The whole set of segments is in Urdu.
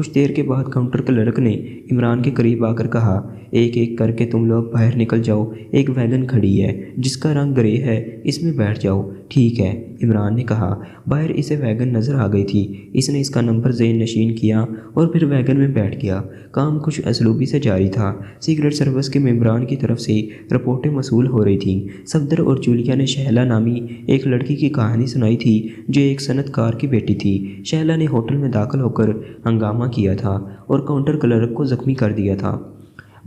کچھ دیر کے بعد کاؤنٹر کلرک نے عمران کے قریب آ کر کہا، ایک ایک کر کے تم لوگ باہر نکل جاؤ، ایک ویگن کھڑی ہے جس کا رنگ گرے ہے، اس میں بیٹھ جاؤ۔ ٹھیک ہے، عمران نے کہا۔ باہر اسے ویگن نظر آ گئی تھی۔ اس نے اس کا نمبر ذہن نشین کیا اور پھر ویگن میں بیٹھ گیا۔ کام کچھ اسلوبی سے جاری تھا۔ سیکرٹ سروس کے ممبران کی طرف سے رپورٹیں موصول ہو رہی تھیں۔ صفدر اور جولیا نے شہلا نامی ایک لڑکی کی کہانی سنائی تھی جو ایک صنعت کار کی بیٹی تھی۔ شہلا نے ہوٹل میں داخل ہو کر ہنگامہ کیا تھا اور کاؤنٹر کلرک کو زخمی کر دیا تھا۔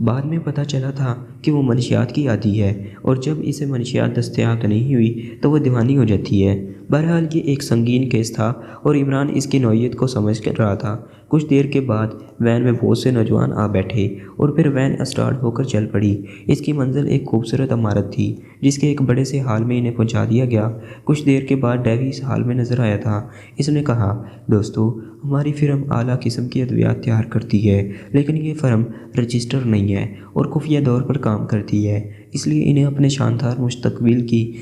بعد میں پتہ چلا تھا کہ وہ منشیات کی عادی ہے اور جب اسے منشیات دستیاب نہیں ہوئی تو وہ دیوانی ہو جاتی ہے۔ بہرحال یہ ایک سنگین کیس تھا اور عمران اس کی نوعیت کو سمجھ کر رہا تھا۔ کچھ دیر کے بعد وین میں بہت سے نوجوان آ بیٹھے اور پھر وین اسٹارٹ ہو کر چل پڑی۔ اس کی منزل ایک خوبصورت عمارت تھی جس کے ایک بڑے سے ہال میں انہیں پہنچا دیا گیا۔ کچھ دیر کے بعد ڈیوی اس ہال میں نظر آیا تھا۔ اس نے کہا، دوستو، ہماری فرم اعلیٰ قسم کی ادویات تیار کرتی ہے لیکن یہ فرم رجسٹر نہیں ہے اور خفیہ طور پر کام کرتی ہے، اس لیے انہیں اپنے شاندار مستقبل کی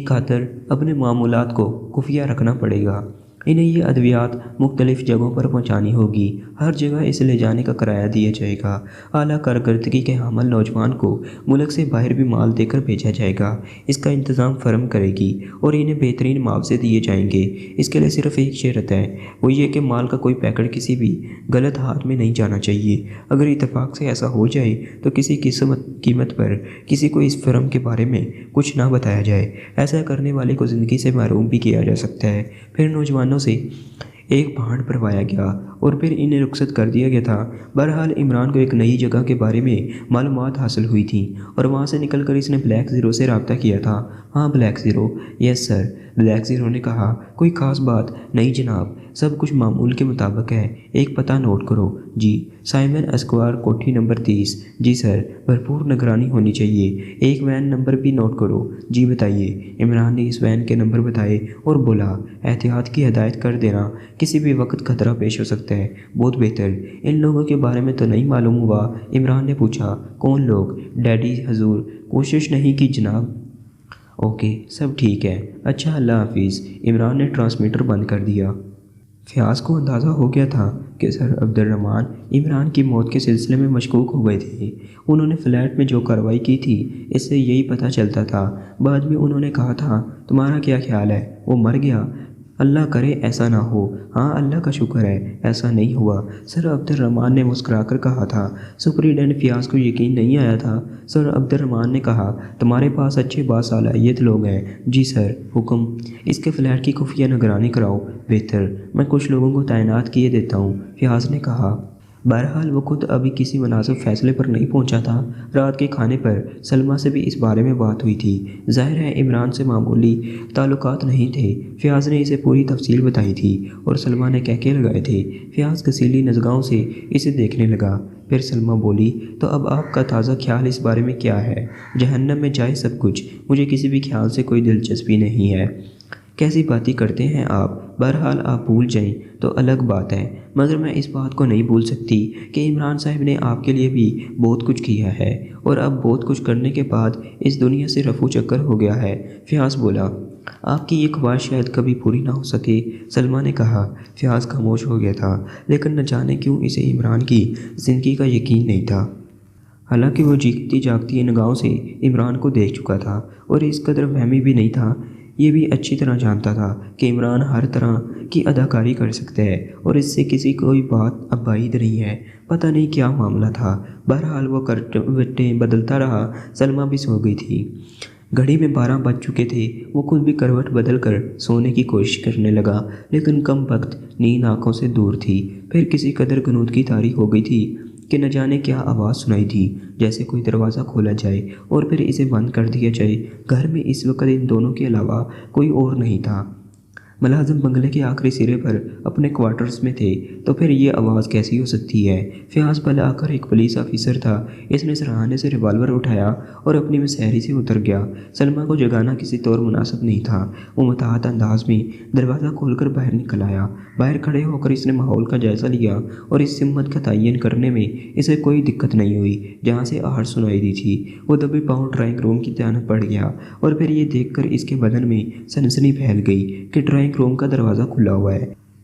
خاطر اپنے معاملات کو خفیہ رکھنا پڑے گا۔ انہیں یہ ادویات مختلف جگہوں پر پہنچانی ہوگی۔ ہر جگہ اسے لے جانے کا کرایہ دیا جائے گا۔ اعلیٰ کارکردگی کے حامل نوجوان کو ملک سے باہر بھی مال دے کر بھیجا جائے گا۔ اس کا انتظام فرم کرے گی اور انہیں بہترین معاوضے دیے جائیں گے۔ اس کے لیے صرف ایک شرط ہے، وہ یہ کہ مال کا کوئی پیکٹ کسی بھی غلط ہاتھ میں نہیں جانا چاہیے۔ اگر اتفاق سے ایسا ہو جائے تو کسی قیمت پر کسی کو اس فرم کے بارے میں کچھ نہ بتایا جائے۔ ایسا کرنے والے کو زندگی سے محروم بھی کیا جا سکتا ہے۔ پھر نوجوانوں سے ایک بھانڈ بھروایا گیا اور پھر انہیں رخصت کر دیا گیا تھا۔ بہرحال عمران کو ایک نئی جگہ کے بارے میں معلومات حاصل ہوئی تھیں اور وہاں سے نکل کر اس نے بلیک زیرو سے رابطہ کیا تھا۔ ہاں بلیک زیرو، یس سر، بلیک زیرو نے کہا۔ کوئی خاص بات نہیں جناب، سب کچھ معمول کے مطابق ہے۔ ایک پتہ نوٹ کرو۔ جی، سائمن اسکوائر کوٹھی نمبر 30۔ جی سر، بھرپور نگرانی ہونی چاہیے۔ ایک وین نمبر بھی نوٹ کرو۔ جی بتائیے۔ عمران نے اس وین کے نمبر بتائے اور بولا، احتیاط کی ہدایت کر دینا، کسی بھی وقت خطرہ پیش ہو سکتا ہے۔ بہت بہتر۔ ان لوگوں کے بارے میں تو نہیں معلوم ہوا؟ عمران نے پوچھا۔ کون لوگ؟ ڈیڈی حضور، کوشش نہیں کی جناب۔ اوکے، سب ٹھیک ہے۔ اچھا، اللہ حافظ۔ عمران نے ٹرانسمیٹر بند کر دیا۔ فیاض کو اندازہ ہو گیا تھا کہ سر عبد الرحمن عمران کی موت کے سلسلے میں مشکوک ہو گئے تھے۔ انہوں نے فلیٹ میں جو کارروائی کی تھی اس سے یہی پتہ چلتا تھا۔ بعد میں انہوں نے کہا تھا، تمہارا کیا خیال ہے، وہ مر گیا؟ اللہ کرے ایسا نہ ہو۔ ہاں، اللہ کا شکر ہے ایسا نہیں ہوا، سر عبد الرحمن نے مسکرا کر کہا تھا۔ سپرنٹینڈنٹ فیاض کو یقین نہیں آیا تھا۔ سر عبد الرحمن نے کہا، تمہارے پاس اچھے باصلاحیت لوگ ہیں۔ جی سر، حکم۔ اس کے فلیٹ کی خفیہ نگرانی کراؤ۔ بہتر، میں کچھ لوگوں کو تعینات کیے دیتا ہوں، فیاض نے کہا۔ بہرحال وہ خود ابھی کسی مناسب فیصلے پر نہیں پہنچا تھا۔ رات کے کھانے پر سلمیٰ سے بھی اس بارے میں بات ہوئی تھی۔ ظاہر ہے عمران سے معمولی تعلقات نہیں تھے۔ فیاض نے اسے پوری تفصیل بتائی تھی اور سلمیٰ نے کہکے لگائے تھے۔ فیاض کسیلی نظروں سے اسے دیکھنے لگا۔ پھر سلمیٰ بولی، تو اب آپ کا تازہ خیال اس بارے میں کیا ہے؟ جہنم میں جائے سب کچھ، مجھے کسی بھی خیال سے کوئی دلچسپی نہیں ہے۔ کیسی باتیں کرتے ہیں آپ؟ بہرحال آپ بھول جائیں تو الگ بات ہے، مگر میں اس بات کو نہیں بھول سکتی کہ عمران صاحب نے آپ کے لیے بھی بہت کچھ کیا ہے اور اب بہت کچھ کرنے کے بعد اس دنیا سے رفو چکر ہو گیا ہے۔ فیاض بولا، آپ کی یہ خواہش شاید کبھی پوری نہ ہو سکے، سلمیٰ نے کہا۔ فیاض خاموش ہو گیا تھا، لیکن نہ جانے کیوں اسے عمران کی زندگی کا یقین نہیں تھا۔ حالانکہ وہ جیتی جاگتی نگاہوں سے عمران کو دیکھ چکا تھا اور اس قدر وہمی بھی نہیں تھا۔ یہ بھی اچھی طرح جانتا تھا کہ عمران ہر طرح کی اداکاری کر سکتا ہے اور اس سے کسی کوئی بات اب بعید نہیں ہے۔ پتہ نہیں کیا معاملہ تھا۔ بہرحال وہ کروٹیں بدلتا رہا۔ سلمیٰ بھی سو گئی تھی۔ گھڑی میں 12 بج چکے تھے۔ وہ خود بھی کروٹ بدل کر سونے کی کوشش کرنے لگا، لیکن کم وقت نیند آنکھوں سے دور تھی۔ پھر کسی قدر غنودگی طاری ہو گئی تھی کہ نہ جانے کیا آواز سنائی دی، جیسے کوئی دروازہ کھولا جائے اور پھر اسے بند کر دیا جائے۔ گھر میں اس وقت ان دونوں کے علاوہ کوئی اور نہیں تھا۔ ملازم بنگلے کے آخری سرے پر اپنے کوارٹرز میں تھے، تو پھر یہ آواز کیسی ہو سکتی ہے؟ فیاض بلا کر ایک پولیس آفیسر تھا۔ اس نے سرہانے سے ریوالور اٹھایا اور اپنی مسحری سے اتر گیا۔ سلمیٰ کو جگانا کسی طور مناسب نہیں تھا۔ وہ متحد انداز میں دروازہ کھول کر باہر نکل آیا۔ باہر کھڑے ہو کر اس نے ماحول کا جائزہ لیا اور اس سمت کا تعین کرنے میں اسے کوئی دقت نہیں ہوئی جہاں سے آہٹ سنائی دی تھی۔ وہ دبے پاؤں ڈرائنگ روم کی جانب بڑھ گیا اور پھر یہ دیکھ کر اس کے بدن میں سنسنی پھیل گئی کہ ڈرائنگ روم کا دروازہ کھلا ہوا ہے۔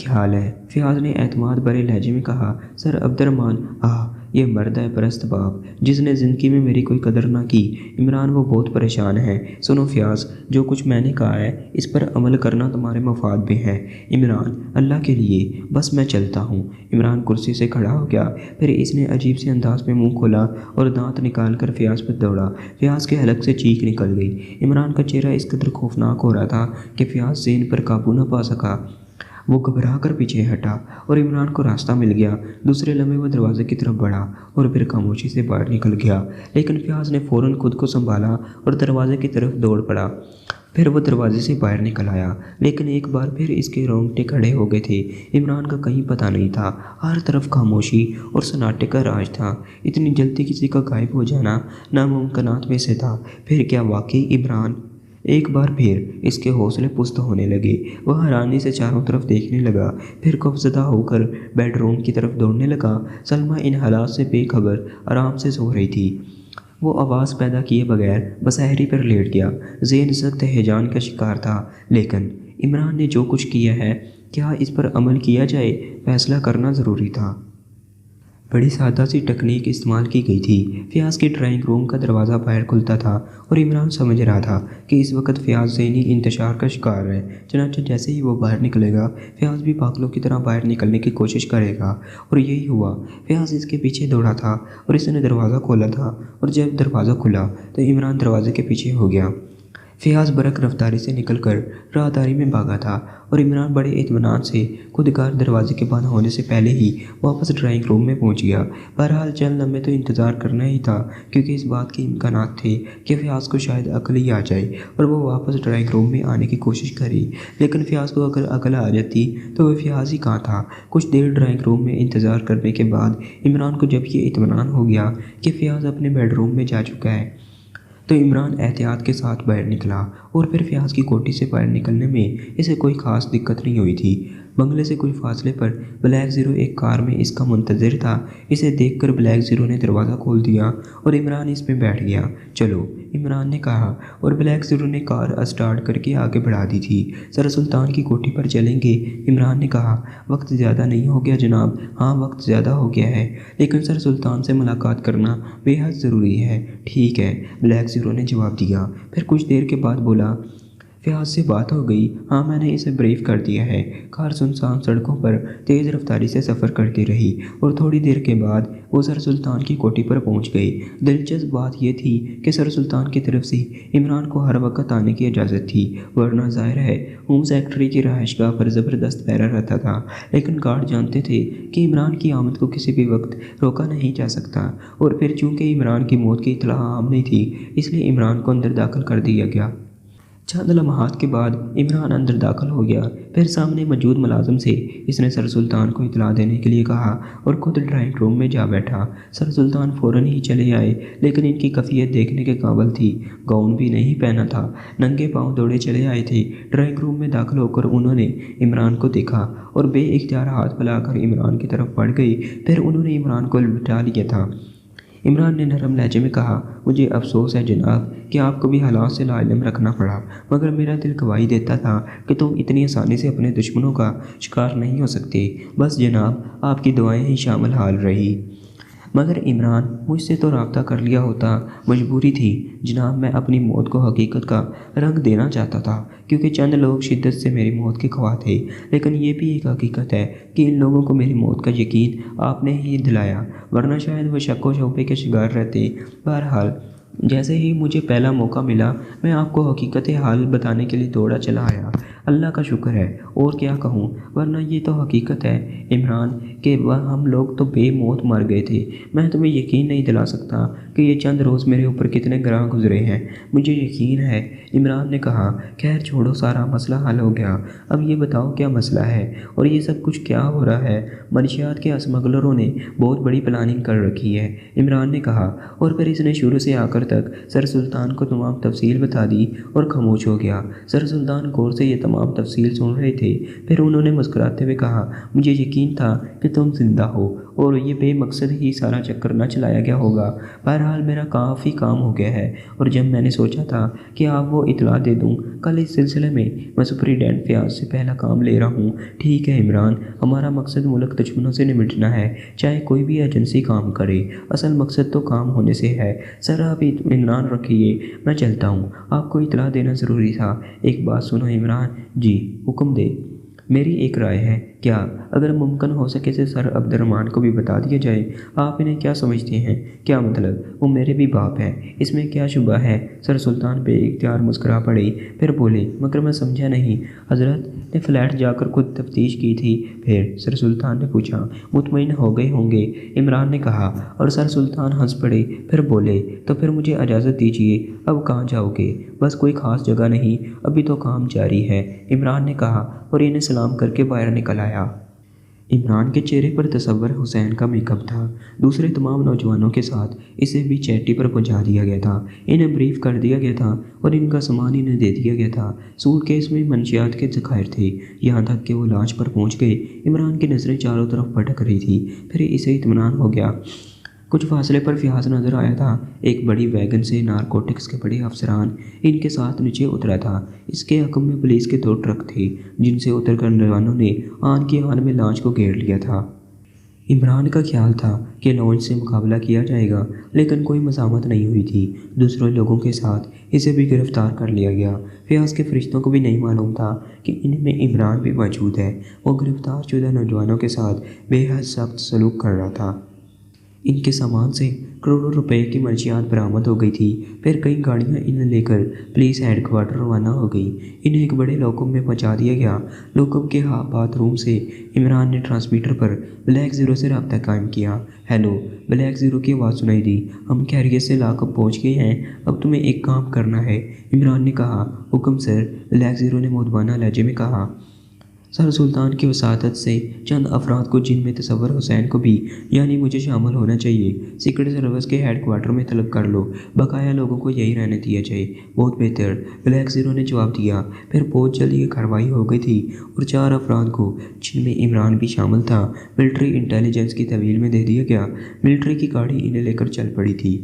کیا حال ہے؟ فیاض نے اعتماد بھرے لہجے میں کہا۔ سر عبد الرحمن، یہ مرد ہے پرست باپ جس نے زندگی میں میری کوئی قدر نہ کی۔ عمران، وہ بہت پریشان ہے۔ سنو فیاض، جو کچھ میں نے کہا ہے اس پر عمل کرنا تمہارے مفاد میں ہے۔ عمران، اللہ کے لیے بس میں چلتا ہوں۔ عمران کرسی سے کھڑا ہو گیا، پھر اس نے عجیب سے انداز میں منہ کھولا اور دانت نکال کر فیاض پر دوڑا۔ فیاض کے حلق سے چیخ نکل گئی۔ عمران کا چہرہ اس قدر خوفناک ہو رہا تھا کہ فیاض ذہن پر قابو نہ پا سکا۔ وہ گھبرا کر پیچھے ہٹا اور عمران کو راستہ مل گیا۔ دوسرے لمحے وہ دروازے کی طرف بڑھا اور پھر خاموشی سے باہر نکل گیا، لیکن فیاض نے فوراً خود کو سنبھالا اور دروازے کی طرف دوڑ پڑا۔ پھر وہ دروازے سے باہر نکل آیا، لیکن ایک بار پھر اس کے رونگٹے کھڑے ہو گئے تھے۔ عمران کا کہیں پتہ نہیں تھا، ہر طرف خاموشی اور سناٹے کا راج تھا۔ اتنی جلدی کسی کا غائب ہو جانا ناممکنات میں سے تھا۔ پھر کیا واقعی عمران؟ ایک بار پھر اس کے حوصلے پست ہونے لگے۔ وہ حیرانی سے چاروں طرف دیکھنے لگا، پھر خوفزدہ ہو کر بیڈ روم کی طرف دوڑنے لگا۔ سلمیٰ ان حالات سے بے خبر آرام سے سو رہی تھی۔ وہ آواز پیدا کیے بغیر بسہری پر لیٹ گیا، ذہن سخت ہیجان کا شکار تھا۔ لیکن عمران نے جو کچھ کیا ہے، کیا اس پر عمل کیا جائے؟ فیصلہ کرنا ضروری تھا۔ بڑی سادہ سی ٹیکنیک استعمال کی گئی تھی۔ فیاض کی ڈرائنگ روم کا دروازہ باہر کھلتا تھا اور عمران سمجھ رہا تھا کہ اس وقت فیاض ذہنی انتشار کا شکار ہے۔ چنانچہ جیسے ہی وہ باہر نکلے گا، فیاض بھی پاگلوں کی طرح باہر نکلنے کی کوشش کرے گا، اور یہی ہوا۔ فیاض اس کے پیچھے دوڑا تھا اور اس نے دروازہ کھولا تھا، اور جب دروازہ کھلا تو عمران دروازے کے پیچھے ہو گیا۔ فیاض برق رفتاری سے نکل کر راہداری میں بھاگا تھا اور عمران بڑے اطمینان سے خودکار دروازے کے بند ہونے سے پہلے ہی واپس ڈرائنگ روم میں پہنچ گیا۔ بہرحال چند لمحے تو انتظار کرنا ہی تھا، کیونکہ اس بات کے امکانات تھے کہ فیاض کو شاید عقل ہی آ جائے اور وہ واپس ڈرائنگ روم میں آنے کی کوشش کرے۔ لیکن فیاض کو اگر عقل آ جاتی تو وہ فیاض ہی کہاں تھا۔ کچھ دیر ڈرائنگ روم میں انتظار کرنے کے بعد عمران کو جب یہ اطمینان ہو گیا کہ فیاض اپنے بیڈ روم میں جا چکا ہے، تو عمران احتیاط کے ساتھ باہر نکلا، اور پھر فیاض کی کوٹھی سے باہر نکلنے میں اسے کوئی خاص دقت نہیں ہوئی تھی۔ بنگلے سے کچھ فاصلے پر بلیک زیرو ایک کار میں اس کا منتظر تھا۔ اسے دیکھ کر بلیک زیرو نے دروازہ کھول دیا اور عمران اس میں بیٹھ گیا۔ چلو، عمران نے کہا، اور بلیک زیرو نے کار اسٹارٹ کر کے آگے بڑھا دی تھی۔ سر سلطان کی کوٹھی پر چلیں گے؟ عمران نے کہا۔ وقت زیادہ نہیں ہو گیا جناب؟ ہاں، وقت زیادہ ہو گیا ہے، لیکن سر سلطان سے ملاقات کرنا بے حد ضروری ہے۔ ٹھیک ہے، بلیک زیرو نے جواب دیا، پھر کچھ دیر کے بعد بولا، فیاض سے بات ہو گئی؟ ہاں، میں نے اسے بریف کر دیا ہے۔ کار سنسان سڑکوں پر تیز رفتاری سے سفر کرتی رہی اور تھوڑی دیر کے بعد وہ سر سلطان کی کوٹھی پر پہنچ گئی۔ دلچسپ بات یہ تھی کہ سر سلطان کی طرف سے عمران کو ہر وقت آنے کی اجازت تھی، ورنہ ظاہر ہے ہوم سیکرٹری کی رہائش گاہ پر زبردست پہرا رہتا تھا۔ لیکن گارڈ جانتے تھے کہ عمران کی آمد کو کسی بھی وقت روکا نہیں جا سکتا، اور پھر چونکہ عمران کی موت کی اطلاع عام نہیں تھی، اس لیے عمران کو اندر داخل کر دیا گیا۔ چند لمحات کے بعد عمران اندر داخل ہو گیا، پھر سامنے موجود ملازم سے اس نے سر سلطان کو اطلاع دینے کے لیے کہا اور خود ڈرائنگ روم میں جا بیٹھا۔ سر سلطان فوراً ہی چلے آئے، لیکن ان کی کیفیت دیکھنے کے قابل تھی۔ گاؤن بھی نہیں پہنا تھا، ننگے پاؤں دوڑے چلے آئے تھے۔ ڈرائنگ روم میں داخل ہو کر انہوں نے عمران کو دیکھا اور بے اختیار ہاتھ پھیلا کر عمران کی طرف بڑھ گئی، پھر انہوں نے عمران کو لپٹا لیا تھا۔ عمران نے نرم لہجے میں کہا، مجھے افسوس ہے جناب کہ آپ کو بھی حالات سے لاعلم رکھنا پڑا، مگر میرا دل گواہی دیتا تھا کہ تم اتنی آسانی سے اپنے دشمنوں کا شکار نہیں ہو سکتے۔ بس جناب، آپ کی دعائیں ہی شامل حال رہی۔ مگر عمران، مجھ سے تو رابطہ کر لیا ہوتا، مجبوری تھی جناب۔ میں اپنی موت کو حقیقت کا رنگ دینا چاہتا تھا، کیونکہ چند لوگ شدت سے میری موت کے خواہاں تھے، لیکن یہ بھی ایک حقیقت ہے کہ ان لوگوں کو میری موت کا یقین آپ نے ہی دلایا، ورنہ شاید وہ شک و شبہے کے شکار رہتے۔ بہرحال جیسے ہی مجھے پہلا موقع ملا، میں آپ کو حقیقت حال بتانے کے لیے دوڑا چلا آیا۔ اللہ کا شکر ہے، اور کیا کہوں، ورنہ یہ تو حقیقت ہے عمران کہ ہم لوگ تو بے موت مر گئے تھے۔ میں تمہیں یقین نہیں دلا سکتا کہ یہ چند روز میرے اوپر کتنے گراں گزرے ہیں۔ مجھے یقین ہے، عمران نے کہا۔ خیر چھوڑو، سارا مسئلہ حل ہو گیا، اب یہ بتاؤ کیا مسئلہ ہے اور یہ سب کچھ کیا ہو رہا ہے؟ منشیات کے اسمگلروں نے بہت بڑی پلاننگ کر رکھی ہے، عمران نے کہا، اور پھر اس نے شروع سے آخر تک سر سلطان کو تمام تفصیل بتا دی اور خاموش ہو گیا۔ سر سلطان غور سے یہ تمام تفصیل سن رہے تھے، پھر انہوں نے مسکراتے ہوئے کہا، مجھے یقین تھا کہ تم زندہ ہو اور یہ بے مقصد ہی سارا چکر نہ چلایا گیا ہوگا۔ بہرحال میرا کافی کام ہو گیا ہے، اور جب میں نے سوچا تھا کہ آپ وہ اطلاع دے دوں، کل اس سلسلے میں سپرنٹینڈنٹ فیاض سے پہلا کام لے رہا ہوں۔ ٹھیک ہے عمران، ہمارا مقصد ملک دشمنوں سے نمٹنا ہے، چاہے کوئی بھی ایجنسی کام کرے، اصل مقصد تو کام ہونے سے ہے۔ سر آپ اطمینان رکھیے، میں چلتا ہوں، آپ کو اطلاع دینا ضروری تھا۔ ایک بات سنو عمران۔ جی حکم دے۔ میری ایک رائے ہے، کیا اگر ممکن ہو سکے تو سر عبد الرحمن کو بھی بتا دیا جائے؟ آپ انہیں کیا سمجھتے ہیں؟ کیا مطلب؟ وہ میرے بھی باپ ہیں، اس میں کیا شبہ ہے؟ سر سلطان بے اختیار مسکرا پڑے، پھر بولے، مگر میں سمجھا نہیں۔ حضرت نے فلیٹ جا کر خود تفتیش کی تھی؟ پھر سر سلطان نے پوچھا۔ مطمئن ہو گئے ہوں گے، عمران نے کہا، اور سر سلطان ہنس پڑے، پھر بولے، تو پھر مجھے اجازت دیجیے، اب کہاں جاؤ گے؟ بس کوئی خاص جگہ نہیں، ابھی تو کام جاری ہے، عمران نے کہا، اور انہیں سلام کر کے باہر نکل آیا۔ عمران کے چہرے پر تصور حسین کا میک اپ تھا۔ دوسرے تمام نوجوانوں کے ساتھ اسے بھی چیٹی پر پہنچا دیا گیا تھا، انہیں بریف کر دیا گیا تھا، اور ان کا سامان انہیں دے دیا گیا تھا۔ سوٹ کیس میں منشیات کے ذخائر تھے، یہاں تک کہ وہ لانچ پر پہنچ گئے۔ عمران کی نظریں چاروں طرف بھٹک رہی تھی، پھر اسے اطمینان ہو گیا۔ کچھ فاصلے پر فیاض نظر آیا تھا، ایک بڑی ویگن سے نارکوٹکس کے بڑے افسران ان کے ساتھ نیچے اترا تھا۔ اس کے حکم میں پولیس کے 2 ٹرک تھے، جن سے اتر کر نوجوانوں نے آن کی آن میں لانچ کو گھیر لیا تھا۔ عمران کا خیال تھا کہ لانچ سے مقابلہ کیا جائے گا، لیکن کوئی مزاحمت نہیں ہوئی تھی۔ دوسرے لوگوں کے ساتھ اسے بھی گرفتار کر لیا گیا۔ فیاض کے فرشتوں کو بھی نہیں معلوم تھا کہ ان میں عمران بھی موجود ہے۔ وہ گرفتار شدہ نوجوانوں کے ساتھ بے حد سخت سلوک کر رہا تھا۔ ان کے سامان سے کروڑوں روپے کی منشیات برآمد ہو گئی تھی۔ پھر کئی گاڑیاں انہیں لے کر پولیس ہیڈ کوارٹر روانہ ہو گئی۔ انہیں ایک بڑے لاکم میں پہنچا دیا گیا۔ لاکم کے باتھ روم سے عمران نے ٹرانسمیٹر پر بلیک زیرو سے رابطہ قائم کیا۔ ہیلو، بلیک زیرو کی آواز سنائی دی۔ ہم خیریت سے لاک اپ پہنچ گئے ہیں، اب تمہیں ایک کام کرنا ہے، عمران نے کہا۔ حکم سر، بلیک زیرو نے مؤدبانہ لہجے میں کہا۔ سر سلطان کی وساطت سے چند افراد کو، جن میں تصور حسین کو بھی، یعنی مجھے شامل ہونا چاہیے، سیکرٹ سروس کے ہیڈ کوارٹر میں طلب کر لو، بقایا لوگوں کو یہی رہنے دیا جائے۔ بہت بہتر، بلیک زیرو نے جواب دیا۔ پھر بہت جلد یہ کارروائی ہو گئی تھی، اور 4 افراد کو، جن میں عمران بھی شامل تھا، ملٹری انٹیلیجنس کی تحویل میں دے دیا گیا۔ ملٹری کی گاڑی انہیں لے کر چل پڑی تھی۔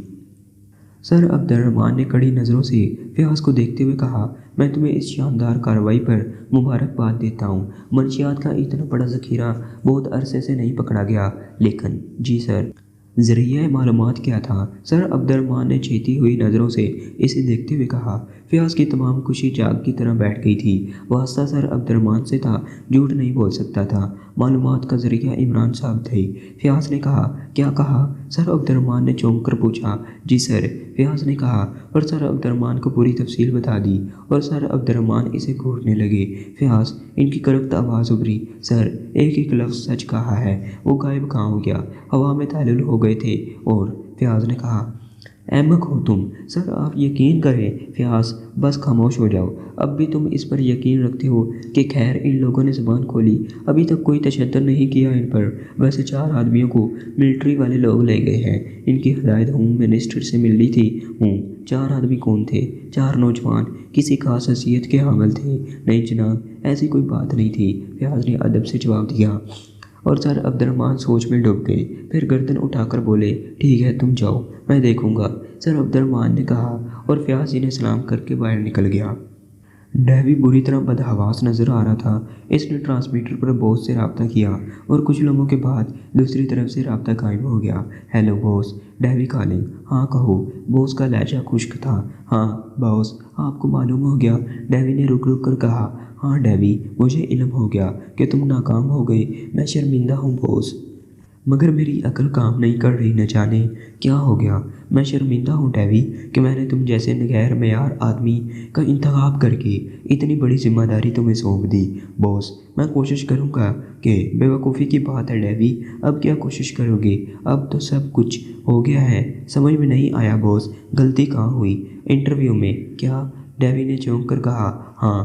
سر عبد الرحمن نے کڑی نظروں سے فیاض کو دیکھتے ہوئے کہا، میں تمہیں اس شاندار کارروائی پر مبارکباد دیتا ہوں۔ منشیات کا اتنا بڑا ذخیرہ بہت عرصے سے نہیں پکڑا گیا، لیکن جی سر۔ ذریعہ معلومات کیا تھا؟ سر عبد الرحمن نے چیتی ہوئی نظروں سے اسے دیکھتے ہوئے کہا۔ فیاض کی تمام خوشی جاگ کی طرح بیٹھ گئی تھی۔ واسطہ سر عبد الرحمن سے تھا، جھوٹ نہیں بول سکتا تھا۔ معلومات کا ذریعہ عمران صاحب تھے۔ فیاض نے کہا، کیا کہا؟ سر عبد الرحمن نے چونک کر پوچھا۔ جی سر، فیاض نے کہا، اور سر عبد الرحمن کو پوری تفصیل بتا دی، اور سر عبد الرحمن اسے گھورنے لگے۔ فیاض، ان کی کرخت آواز ابھری، سر ایک ایک لفظ سچ کہا ہے، وہ غائب کہاں ہو گیا؟ ہوا میں تعلل ہو گئے تھے۔ اور فیاض نے کہا، احمق ہو تم، سر آپ یقین کریں۔ فیاض، بس خاموش ہو جاؤ، اب بھی تم اس پر یقین رکھتے ہو کہ خیر ان لوگوں نے زبان کھولی؟ ابھی تک کوئی تشدد نہیں کیا ان پر، ویسے 4 آدمیوں کو ملٹری والے لوگ لے گئے ہیں، ان کی ہدایت ہوم منسٹر سے ملی تھی۔ 4 آدمی کون تھے؟ 4 نوجوان کسی خاص حیثیت کے حامل تھے؟ نہیں جناب، ایسی کوئی بات نہیں تھی، فیاض نے ادب سے جواب دیا۔ اور سر عبد الرحمن سوچ میں ڈوب گئے، پھر گردن اٹھا کر بولے، ٹھیک ہے تم جاؤ، میں دیکھوں گا، سر عبد الرحمن نے کہا، اور فیاض انہیں سلام کر کے باہر نکل گیا۔ ڈیوی بری طرح بدحواس نظر آ رہا تھا۔ اس نے ٹرانسمیٹر پر بوس سے رابطہ کیا، اور کچھ لمحوں کے بعد دوسری طرف سے رابطہ قائم ہو گیا۔ Hello boss, Davy calling. ہاں کہو، بوس کا لہجہ خشک تھا۔ ہاں بوس، آپ کو معلوم ہو گیا؟ ڈیوی نے رک رک کر کہا۔ ہاں ڈیوی، مجھے علم ہو گیا کہ تم ناکام ہو گئے، میں شرمندہ ہوں بوس، مگر میری عقل کام نہیں کر رہی، نہ جانے کیا ہو گیا۔ میں شرمندہ ہوں ڈیوی کہ میں نے تم جیسے غیر معیار آدمی کا انتخاب کر کے اتنی بڑی ذمہ داری تمہیں سونپ دی۔ بوس، میں کوشش کروں گا کہ بے وقوفی کی بات ہے ڈیوی، اب کیا کوشش کرو گے؟ اب تو سب کچھ ہو گیا ہے۔ سمجھ میں نہیں آیا بوس، غلطی کہاں ہوئی؟ انٹرویو میں؟ کیا؟ ڈیوی نے چونک کر کہا۔ ہاں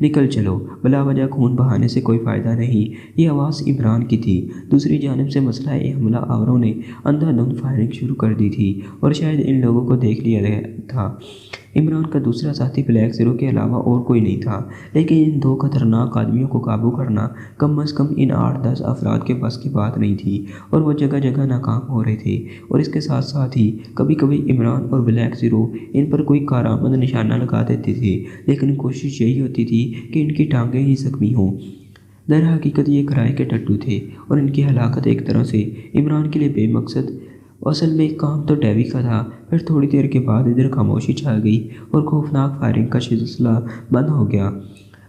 نکل چلو، بلا وجہ خون بہانے سے کوئی فائدہ نہیں۔ یہ آواز عمران کی تھی۔ دوسری جانب سے مسلح حملہ آوروں نے اندھا دھند فائرنگ شروع کر دی تھی اور شاید ان لوگوں کو دیکھ لیا گیا تھا۔ عمران کا دوسرا ساتھی بلیک زیرو کے علاوہ اور کوئی نہیں تھا، لیکن ان دو خطرناک آدمیوں کو قابو کرنا کم از کم ان 8-10 افراد کے بس کی بات نہیں تھی، اور وہ جگہ جگہ ناکام ہو رہے تھے۔ اور اس کے ساتھ ساتھ ہی کبھی کبھی عمران اور بلیک زیرو ان پر کوئی کارآمد نشانہ لگا دیتے تھے، لیکن کوشش یہی ہوتی تھی کہ ان کی ٹانگیں ہی زخمی ہوں۔ در حقیقت یہ کرائے کے ٹٹو تھے، اور ان کی ہلاکت ایک طرح سے عمران کے لیے بے مقصد۔ اصل میں کام تو ڈیوی کا تھا۔ پھر تھوڑی دیر کے بعد ادھر خاموشی چھا گئی اور خوفناک فائرنگ کا سلسلہ بند ہو گیا۔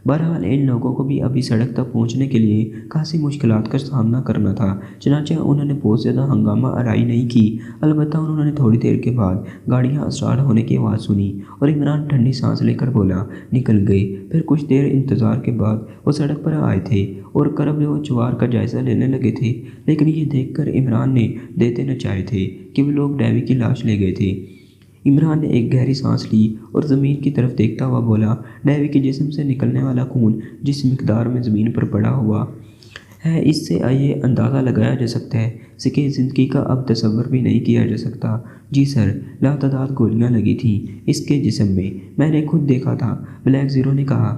بہرحال ان لوگوں کو بھی ابھی سڑک تک پہنچنے کے لیے خاصی مشکلات کا سامنا کرنا تھا، چنانچہ انہوں نے بہت زیادہ ہنگامہ آرائی نہیں کی۔ البتہ انہوں نے تھوڑی دیر کے بعد گاڑیاں اسٹارٹ ہونے کی آواز سنی اور عمران ٹھنڈی سانس لے کر بولا، نکل گئے۔ پھر کچھ دیر انتظار کے بعد وہ سڑک پر آئے تھے اور کرب و جوار کا جائزہ لینے لگے تھے، لیکن یہ دیکھ کر عمران نے دیتے نہ چاہے تھے کہ وہ لوگ ڈیوی کی لاش لے گئے تھے۔ عمران نے ایک گہری سانس لی اور زمین کی طرف دیکھتا ہوا بولا، ڈیوی کے جسم سے نکلنے والا خون جس مقدار میں زمین پر پڑا ہوا ہے، اس سے یہ اندازہ لگایا جا سکتا ہے کہ زندگی کا اب تصور بھی نہیں کیا جا سکتا۔ جی سر، لاتعداد گولیاں لگی تھیں اس کے جسم میں نے خود دیکھا تھا، بلیک زیرو نے کہا۔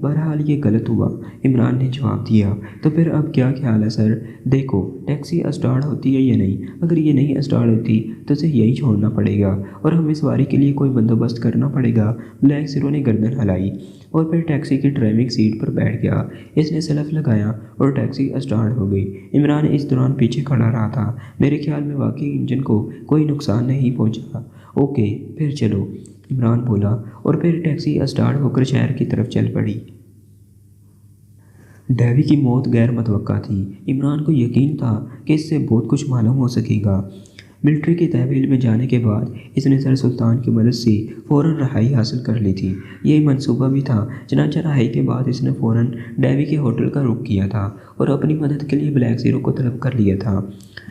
بہرحال یہ غلط ہوا، عمران نے جواب دیا۔ تو پھر اب کیا خیال ہے سر؟ دیکھو، ٹیکسی اسٹارٹ ہوتی ہے یا نہیں؟ اگر یہ نہیں اسٹارٹ ہوتی تو اسے یہی چھوڑنا پڑے گا اور ہمیں سواری کے لیے کوئی بندوبست کرنا پڑے گا۔ بلیک زیرو نے گردن ہلائی اور پھر ٹیکسی کی ڈرائیونگ سیٹ پر بیٹھ گیا۔ اس نے سلف لگایا اور ٹیکسی اسٹارٹ ہو گئی۔ عمران اس دوران پیچھے کھڑا رہا تھا۔ میرے خیال میں واقعی انجن کو کوئی نقصان نہیں پہنچا۔ اوکے، پھر چلو، عمران بولا، اور پھر ٹیکسی اسٹارٹ ہو کر شہر کی طرف چل پڑی۔ ڈیوی کی موت غیر متوقع تھی۔ عمران کو یقین تھا کہ اس سے بہت کچھ معلوم ہو سکے گا۔ ملٹری کی تحویل میں جانے کے بعد اس نے سر سلطان کی مدد سے فوراً رہائی حاصل کر لی تھی۔ یہ منصوبہ بھی تھا، چنانچہ رہائی کے بعد اس نے فوراً ڈیوی کے ہوٹل کا رخ کیا تھا اور اپنی مدد کے لیے بلیک زیرو کو طلب کر لیا تھا۔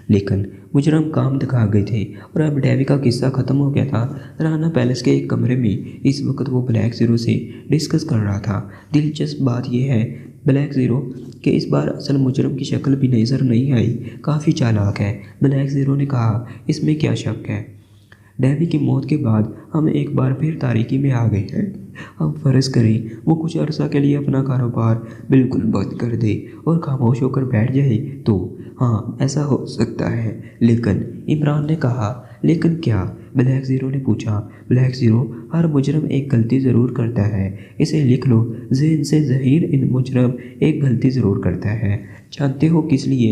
لیکن مجرم کام دکھا گئے تھے اور اب ڈیوی کا قصہ ختم ہو گیا تھا۔ رانا پیلس کے ایک کمرے میں اس وقت وہ بلیک زیرو سے ڈسکس کر رہا تھا۔ دلچسپ بات یہ ہے بلیک زیرو کہ اس بار اصل مجرم کی شکل بھی نظر نہیں آئی۔ کافی چالاک ہے، بلیک زیرو نے کہا، اس میں کیا شک ہے؟ ڈیوی کی موت کے بعد ہم ایک بار پھر تاریکی میں آ گئے ہیں۔ اب فرض کریں وہ کچھ عرصہ کے لیے اپنا کاروبار بالکل بند کر دے اور خاموش ہو کر بیٹھ جائے تو ہاں ایسا ہو سکتا ہے، لیکن عمران نے کہا۔ لیکن کیا؟ بلیک زیرو نے پوچھا۔ بلیک زیرو، ہر مجرم ایک غلطی ضرور کرتا ہے، اسے لکھ لو، ذہن سے ظہیر مجرم ایک غلطی ضرور کرتا ہے۔ جانتے ہو کس لیے؟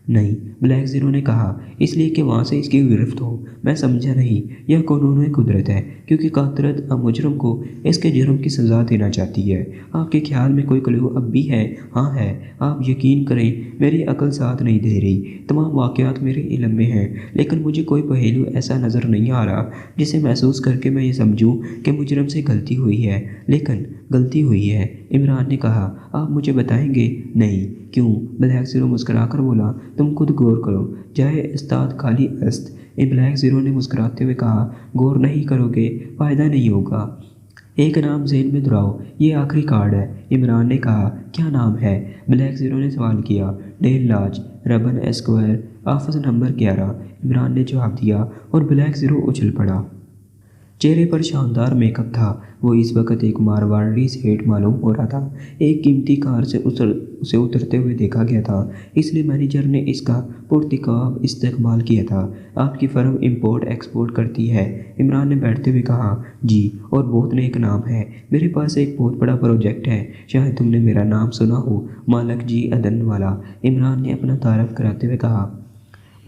نہیں، بلیک زیرو نے کہا، اس لیے کہ وہاں سے اس کی گرفت ہو۔ میں سمجھا نہیں۔ یہ قانون قدرت ہے، کیونکہ قدرت مجرم کو اس کے جرم کی سزا دینا چاہتی ہے۔ آپ کے خیال میں کوئی کلیو اب بھی ہے؟ ہاں ہے، آپ یقین کریں میری عقل ساتھ نہیں دے رہی۔ تمام واقعات میرے علم میں ہیں، لیکن مجھے کوئی پہلو ایسا نظر نہیں آ رہا جسے محسوس کر کے میں یہ سمجھوں کہ مجرم سے غلطی ہوئی ہے۔ لیکن غلطی ہوئی ہے، عمران نے کہا۔ آپ مجھے بتائیں گے؟ نہیں۔ کیوں؟ بلیک زیرو مسکرا کر بولا، تم خود غور کرو، جائے استاد خالی است۔ بلیک زیرو نے مسکراتے ہوئے کہا، غور نہیں کرو گے، فائدہ نہیں ہوگا۔ ایک نام ذہن میں دہراؤ، یہ آخری کارڈ ہے۔ عمران نے کہا، کیا نام ہے؟ بلیک زیرو نے سوال کیا۔ Dale Lodge, ribbon square, office number 11، Imran نے جواب دیا اور بلیک زیرو اچھل پڑا۔ چہرے پر شاندار میک اپ تھا۔ وہ اس وقت ایک مارواڑی سیٹ معلوم ہو رہا تھا۔ ایک قیمتی کار سے اسے اترتے ہوئے دیکھا گیا تھا، اس لیے مینیجر نے اس کا پرتکاب استقبال کیا تھا۔ آپ کی فرم امپورٹ ایکسپورٹ کرتی ہے؟ عمران نے بیٹھتے ہوئے کہا، جی، اور بہت نیک نام ہے۔ میرے پاس ایک بہت بڑا پروجیکٹ ہے، شاید تم نے میرا نام سنا ہو، مالک جی عدن والا۔ عمران نے اپنا تعارف کراتے ہوئے کہا،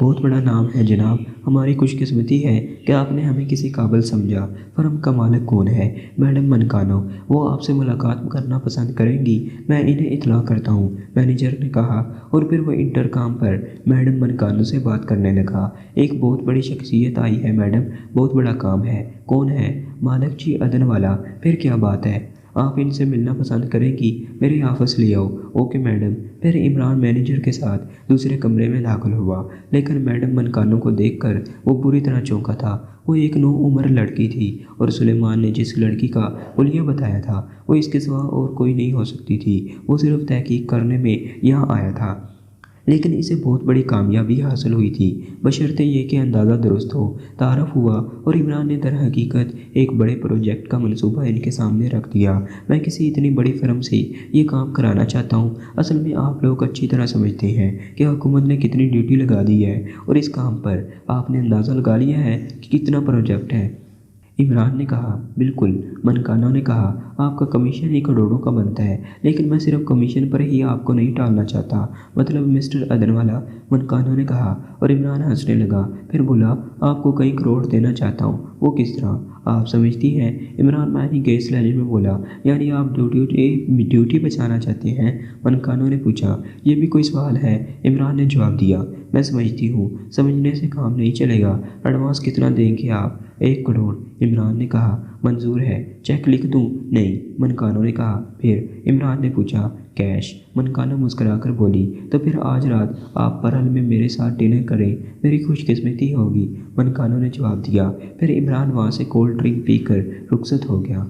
بہت بڑا نام ہے جناب، ہماری خوش قسمتی ہے کہ آپ نے ہمیں کسی قابل سمجھا۔ فرم کا مالک کون ہے؟ میڈم منکانو، وہ آپ سے ملاقات کرنا پسند کریں گی، میں انہیں اطلاع کرتا ہوں، مینیجر نے کہا، اور پھر وہ انٹرکام پر میڈم منکانو سے بات کرنے لگا۔ ایک بہت بڑی شخصیت آئی ہے میڈم، بہت بڑا کام ہے۔ کون ہے؟ مالک جی عدن والا۔ پھر کیا بات ہے؟ آپ ان سے ملنا پسند کریں گی؟ میرے آفس لے آؤ۔ Okay madam. پھر عمران مینیجر کے ساتھ دوسرے کمرے میں داخل ہوا، لیکن میڈم منکانو کو دیکھ کر وہ بری طرح چونکا تھا۔ وہ ایک نو عمر لڑکی تھی اور سلیمان نے جس لڑکی کا حلیہ بتایا تھا وہ اس کے سوا اور کوئی نہیں ہو سکتی تھی۔ وہ صرف تحقیق کرنے میں یہاں آیا تھا، لیکن اسے بہت بڑی کامیابی حاصل ہوئی تھی، بشرطے یہ کہ اندازہ درست ہو۔ تعارف ہوا اور عمران نے در حقیقت ایک بڑے پروجیکٹ کا منصوبہ ان کے سامنے رکھ دیا۔ میں کسی اتنی بڑی فرم سے یہ کام کرانا چاہتا ہوں۔ اصل میں آپ لوگ اچھی طرح سمجھتے ہیں کہ حکومت نے کتنی ڈیوٹی لگا دی ہے، اور اس کام پر آپ نے اندازہ لگا لیا ہے کہ کتنا پروجیکٹ ہے۔ عمران نے کہا، بالکل۔ منکانو نے کہا، آپ کا کمیشن ہی کروڑوں کا بنتا ہے، لیکن میں صرف کمیشن پر ہی آپ کو نہیں ٹالنا چاہتا، مطلب مسٹر ادنوالا، منکانو نے کہا، اور عمران ہنسنے لگا، پھر بولا، آپ کو کئی کروڑ دینا چاہتا ہوں۔ وہ کس طرح؟ آپ سمجھتی ہیں؟ عمران معنی گیس لہجے میں بولا، یعنی آپ ڈیوٹی بچانا چاہتے ہیں؟ منکانو نے پوچھا، یہ بھی کوئی سوال ہے؟ عمران نے جواب دیا، میں سمجھتی ہوں، سمجھنے سے کام نہیں چلے گا۔ ایڈوانس کتنا دیں گے آپ؟ 1 کروڑ۔ عمران نے کہا، منظور ہے، چیک لکھ دوں؟ نہیں، منکانو نے کہا۔ پھر عمران نے پوچھا، کیش؟ منکانو مسکرا کر بولی، تو پھر آج رات آپ پرل میں میرے ساتھ ڈنر کریں، میری خوش قسمتی ہوگی۔ منکانو نے جواب دیا۔ پھر عمران وہاں سے کولڈ ڈرنک پی کر رخصت ہو گیا۔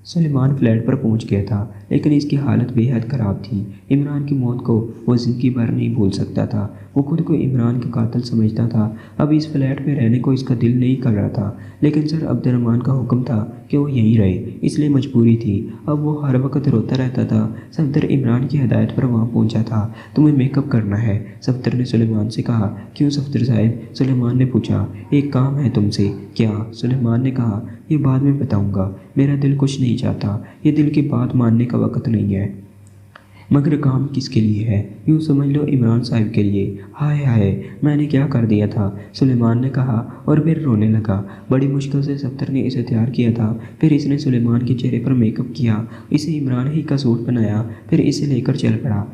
سلیمان فلیٹ پر پہنچ گیا تھا، لیکن اس کی حالت بے حد خراب تھی۔ عمران کی موت کو وہ زندگی بھر نہیں بھول سکتا تھا۔ وہ خود کو عمران کا قاتل سمجھتا تھا۔ اب اس فلیٹ میں رہنے کو اس کا دل نہیں کر رہا تھا، لیکن سر عبد الرحمن کا حکم تھا کہ وہ یہیں رہے، اس لیے مجبوری تھی۔ اب وہ ہر وقت روتا رہتا تھا۔ صفدر عمران کی ہدایت پر وہاں پہنچا تھا۔ تمہیں میک اپ کرنا ہے، صفدر نے سلیمان سے کہا۔ کیوں صفدر صاحب؟ سلیمان نے پوچھا۔ ایک کام ہے تم سے۔ کیا؟ سلیمان نے کہا، یہ بعد میں بتاؤں گا، میرا دل کچھ نہیں چاہتا، یہ دل کی بات ماننے کا وقت نہیں ہے۔ مگر کام کس کے لیے ہے؟ یوں سمجھ لو عمران صاحب کے لیے۔ ہائے ہائے، میں نے کیا کر دیا تھا؟ سلیمان نے کہا اور پھر رونے لگا۔ بڑی مشکل سے صفدر نے اسے تیار کیا تھا، پھر اس نے سلیمان کے چہرے پر میک اپ کیا، اسے عمران ہی کا سوٹ بنایا، پھر اسے لے کر چل پڑا۔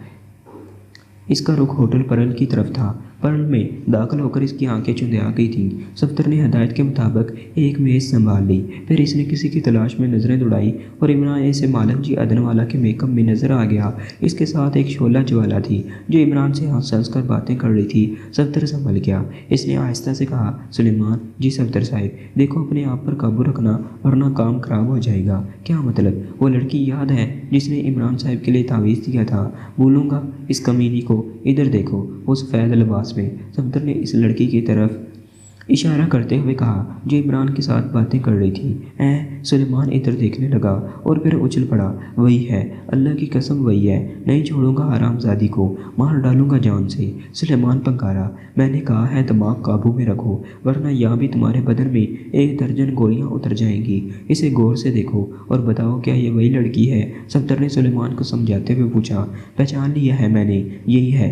اس کا رخ ہوٹل پرل کی طرف تھا۔ پرل میں داخل ہو کر اس کی آنکھیں چندیا گئی تھیں۔ صفدر نے ہدایت کے مطابق ایک میز سنبھال لی، پھر اس نے کسی کی تلاش میں نظریں دوڑائی اور عمران اسے مالک جی ادنوالا کے میک اپ میں نظر آ گیا۔ اس کے ساتھ ایک شعلہ جوالا تھی جو عمران سے ہنس ہنس کر باتیں کر رہی تھی۔ صفدر سنبھل گیا۔ اس نے آہستہ سے کہا، سلیمان جی صفدر صاحب، دیکھو اپنے آپ پر قابو رکھنا ورنہ کام خراب ہو جائے گا۔ کیا مطلب؟ وہ لڑکی یاد ہے جس نے عمران صاحب کے لیے تعویذ دیا تھا؟ بھولوں گا اس کمینی کو؟ ادھر دیکھو، وہ سفید لباس میں۔ صفدر نے اس لڑکی کی طرف اشارہ کرتے ہوئے کہا جو عمران کے ساتھ باتیں کر رہی تھی۔ سلیمان ادھر دیکھنے لگا اور پھر اچھل پڑا، وہی ہے، اللہ کی قسم وہی ہے، نہیں چھوڑوں گا حرام زادی کو، مار ڈالوں گا جان سے۔ سلیمان پنکارا، میں نے کہا ہے دماغ قابو میں رکھو، ورنہ یہاں بھی تمہارے بدن میں 1 درجن گولیاں اتر جائیں گی۔ اسے غور سے دیکھو اور بتاؤ کیا یہ وہی لڑکی ہے؟ صفدر نے سلیمان کو سمجھاتے ہوئے پوچھا۔ پہچان لیا ہے میں نے، یہی ہے۔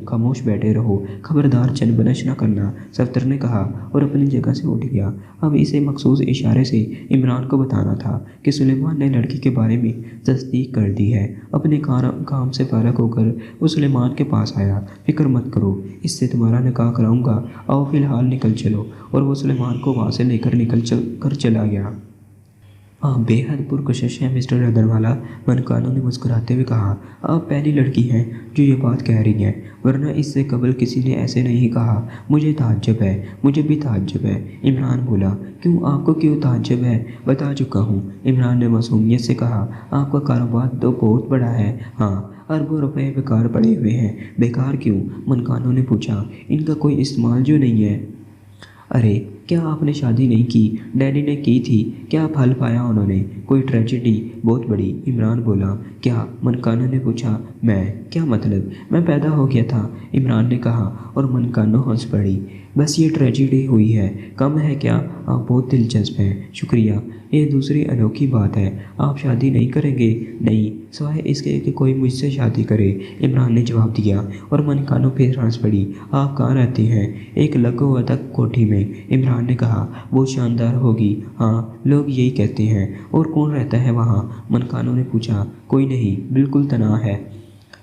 خاموش بیٹھے رہو، خبردار چن بنش نہ کرنا، صفدر نے کہا اور اپنی جگہ سے اٹھ گیا۔ اب اسے مخصوص اشارے سے عمران کو بتانا تھا کہ سلیمان نے لڑکی کے بارے میں تصدیق کر دی ہے۔ اپنے کام سے فارغ ہو کر وہ سلیمان کے پاس آیا۔ فکر مت کرو، اس سے تمہارا نکاح کراؤں گا، آؤ فی الحال نکل چلو، اور وہ سلیمان کو وہاں سے لے کر چلا گیا۔ آپ بے حد پرکشش ہیں مسٹر ادنوالا، منکانو نے مسکراتے ہوئے کہا۔ آپ پہلی لڑکی ہیں جو یہ بات کہہ رہی ہیں، ورنہ اس سے قبل کسی نے ایسے نہیں کہا۔ مجھے تعجب ہے، مجھے بھی تعجب ہے، عمران بولا۔ کیوں، آپ کو کیوں تعجب ہے؟ بتا چکا ہوں، عمران نے معصومیت سے کہا۔ آپ کا کاروبار تو بہت بڑا ہے۔ ہاں، اربوں روپے بیکار پڑے ہوئے ہیں۔ بیکار کیوں؟ منکانو نے پوچھا۔ ان کا کوئی استعمال جو نہیں ہے؟ ارے کیا آپ نے شادی نہیں کی؟ ڈیڈی نے کی تھی، کیا پھل پایا انہوں نے؟ کوئی ٹریجڈی بہت بڑی؟ عمران بولا۔ کیا؟ منکانو نے پوچھا۔ میں کیا مطلب؟ میں پیدا ہو گیا تھا، عمران نے کہا، اور منکانو ہنس پڑی۔ بس یہ ٹریجڈی ہوئی ہے، کم ہے کیا؟ آپ بہت دلچسپ ہیں، شکریہ۔ یہ دوسری انوکھی بات ہے، آپ شادی نہیں کریں گے؟ نہیں، سوائے اس کے کہ کوئی مجھ سے شادی کرے، عمران نے جواب دیا، اور منکانو پھر ہنس پڑی۔ آپ کہاں رہتے ہیں؟ ایک لگوادک کوٹھی میں، عمران نے کہا۔ بہت شاندار ہوگی۔ ہاں، لوگ یہی کہتے ہیں۔ اور کون رہتا ہے وہاں؟ منکانو نے پوچھا۔ کوئی نہیں، بالکل تنہا ہے۔